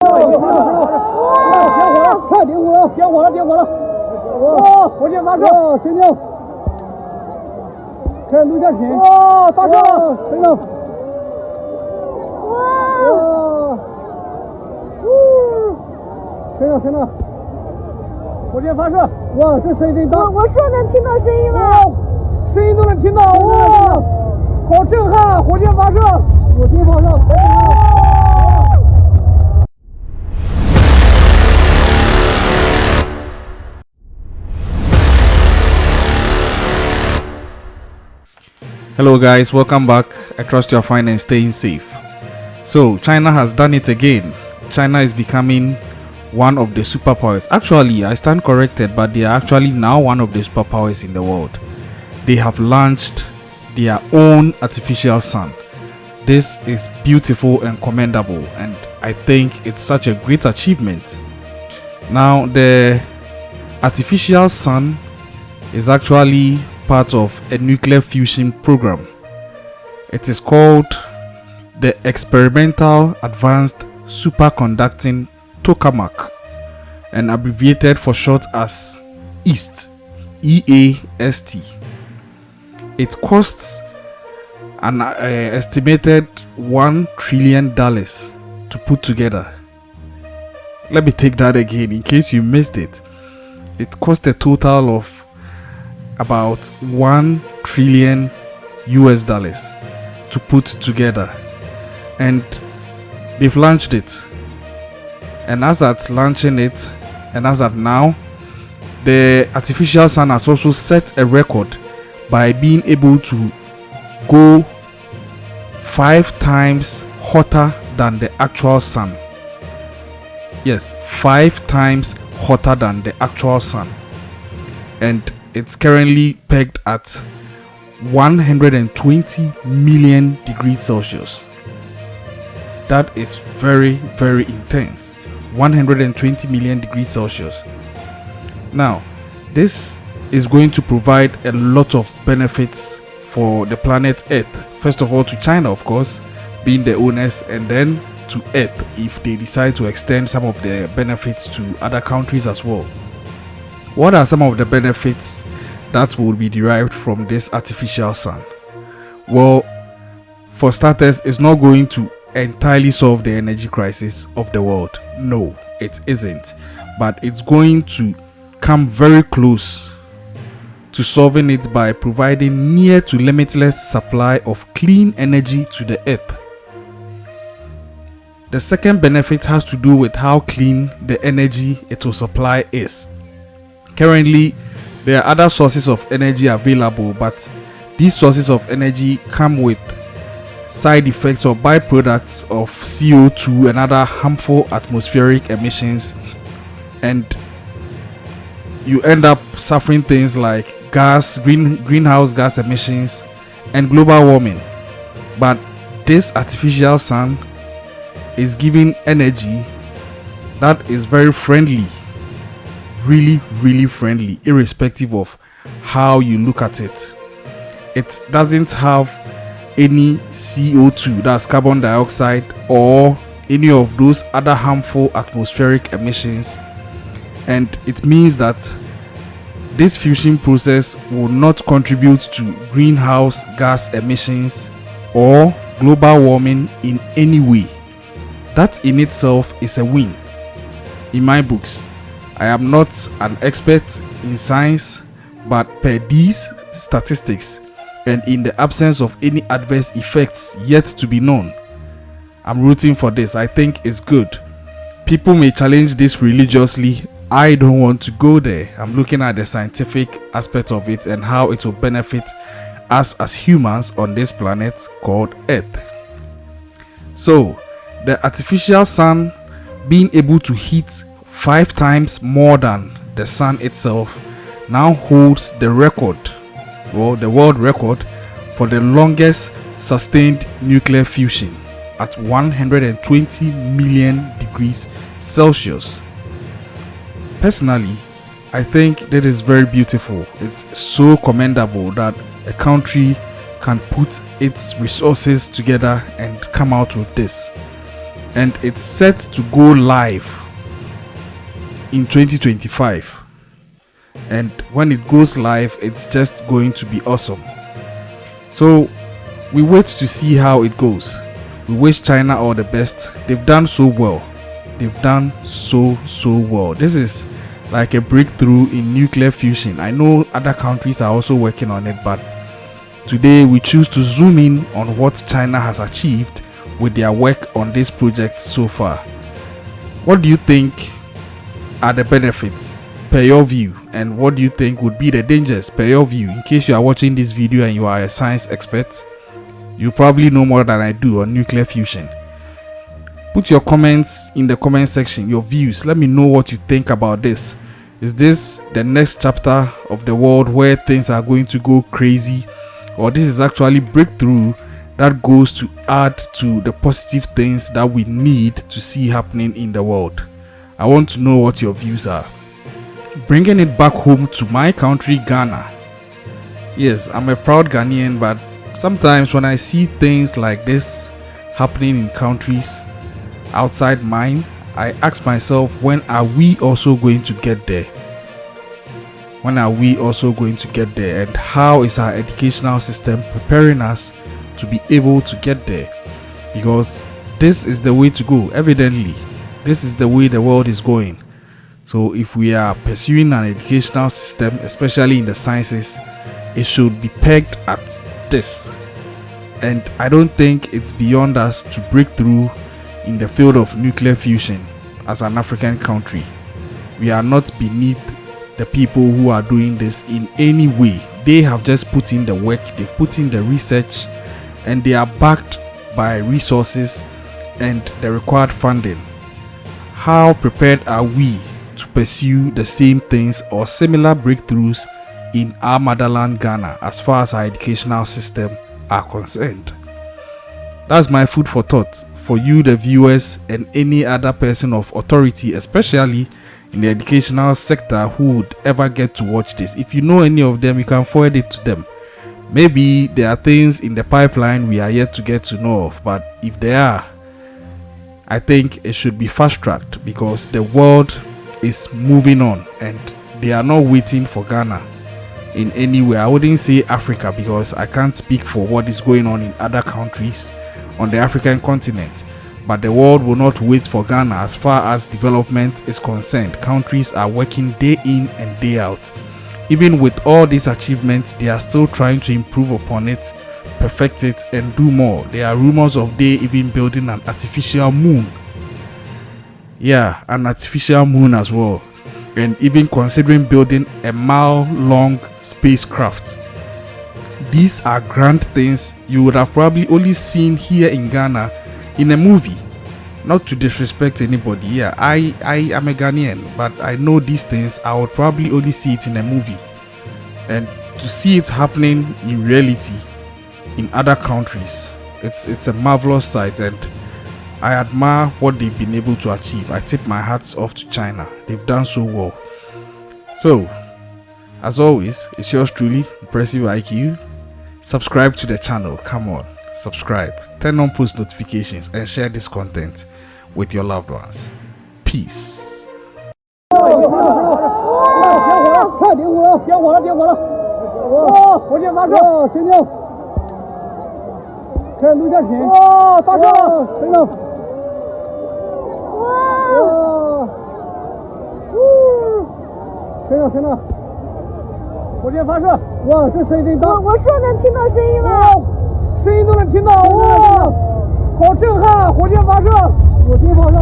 快点火了，点火了，点火了！哇，火箭发射！神经！开始录下屏。哇，发射了！飞了！哇！飞了，飞了！火箭发射！哇，这声音真大！我说能听到声音吗？声音都能听到！哇，好震撼！火箭发射！火箭发射！Hello guys, welcome back. I trust you are fine and staying safe. So China has done it again. China is becoming one of the superpowers. Actually, I stand corrected, but they are actually now one of the superpowers in the world. They have launched their own artificial sun. This is beautiful and commendable, and I think it's such a great achievement. Now the artificial sun is actually part of a nuclear fusion program. It is called the Experimental Advanced Superconducting Tokamak, and abbreviated for short as EAST, EAST. It costs an estimated $1 trillion to put together. Let me take that again in case you missed it. It cost a total of about $1 trillion to put together, and they've launched it. And as at launching it, and as at now, the artificial sun has also set a record by being able to go 5 times hotter than the actual sun. Yes, 5 times hotter than the actual sun. And it's currently pegged at 120 million degrees Celsius. That is very, very intense. 120 million degrees Celsius. Now, this is going to provide a lot of benefits for the planet Earth. First of all, to China, of course, being the owners, and then to Earth if they decide to extend some of the benefits to other countries as well. What are some of the benefits that will be derived from this artificial sun? Well, for starters, it's not going to entirely solve the energy crisis of the world. No, it isn't. But it's going to come very close to solving it by providing near to limitless supply of clean energy to the earth. The second benefit has to do with how clean the energy it will supply is. Currently, there are other sources of energy available, but these sources of energy come with side effects or byproducts of CO2 and other harmful atmospheric emissions, and you end up suffering things like greenhouse gas emissions and global warming. But this artificial sun is giving energy that is very friendly, really friendly, irrespective of how you look at it. It doesn't have any CO2, that's carbon dioxide, or any of those other harmful atmospheric emissions, and it means that this fusion process will not contribute to greenhouse gas emissions or global warming in any way. That in itself is a win in my books. I am not an expert in science, but per these statistics and in the absence of any adverse effects yet to be known, I'm rooting for this. I think it's good. People may challenge this religiously. I don't want to go there. I'm looking at the scientific aspect of it and how it will benefit us as humans on this planet called Earth. So, the artificial sun being able to heat 5 times more than the sun itself now holds the record, or the world record, for the longest sustained nuclear fusion at 120 million degrees Celsius. Personally, I think that is very beautiful. It's so commendable that a country can put its resources together and come out with this. and it's set to go live in 2025. And when it goes live, it's just going to be awesome. So we wait to see how it goes. We wish China all the best. They've done so well. They've done so well. This is like a breakthrough in nuclear fusion. I know other countries are also working on it, but today we choose to zoom in on what China has achieved with their work on this project so far. What do you think are the benefits per your view, and what do you think would be the dangers per your view? In case you are watching this video and you are a science expert, you probably know more than I do on nuclear fusion. Put your comments in the comment section, your views. Let me know what you think about this. Is this the next chapter of the world where things are going to go crazy, or this is actually breakthrough that goes to add to the positive things that we need to see happening in the world? I want to know what your views are. Bringing it back home to my country, Ghana. Yes, I'm a proud Ghanaian, but sometimes when I see things like this happening in countries outside mine, I ask myself, when are we also going to get there? When are we also going to get there? And how is our educational system preparing us to be able to get there? Because this is the way to go. Evidently, this is the way the world is going. So if we are pursuing an educational system, especially in the sciences, it should be pegged at this. And I don't think it's beyond us to break through in the field of nuclear fusion as an African country. We are not beneath the people who are doing this in any way. They have just put in the work, they've put in the research, and they are backed by resources and the required funding. How prepared are we to pursue the same things or similar breakthroughs in our motherland, Ghana, as far as our educational system are concerned? That's my food for thought for you, the viewers, and any other person of authority, especially in the educational sector, who would ever get to watch this. If you know any of them, you can forward it to them. Maybe there are things in the pipeline we are yet to get to know of, but if there are, I think it should be fast-tracked, because the world is moving on and they are not waiting for Ghana in any way. I wouldn't say Africa, because I can't speak for what is going on in other countries on the African continent, but the world will not wait for Ghana as far as development is concerned. Countries are working day in and day out. Even with all these achievements, they are still trying to improve upon it, perfect it, and do more. There are rumors of they even building an artificial moon. Yeah, an artificial moon as well. And even considering building a mile-long spacecraft. These are grand things you would have probably only seen here in Ghana in a movie. Not to disrespect anybody. Yeah, I am a Ghanaian, but I know these things. I would probably only see it in a movie. And to see it happening in reality in other countries, it's a marvelous sight, and I admire what they've been able to achieve. I tip my hats off to China. They've done so well. So, as always, it's yours truly, Impressive IQ. Subscribe to the channel. Come on, subscribe, turn on post notifications, and share this content with your loved ones. Peace. 快点火了，点火了，点火了！哇，火箭发射！神经！开始录下品。哇，发射了！飞了！哇！神了，神了！火箭发射！哇，这声音真大！我说能听到声音吗？声音都能听到！哇，好震撼！火箭发射！火箭发射！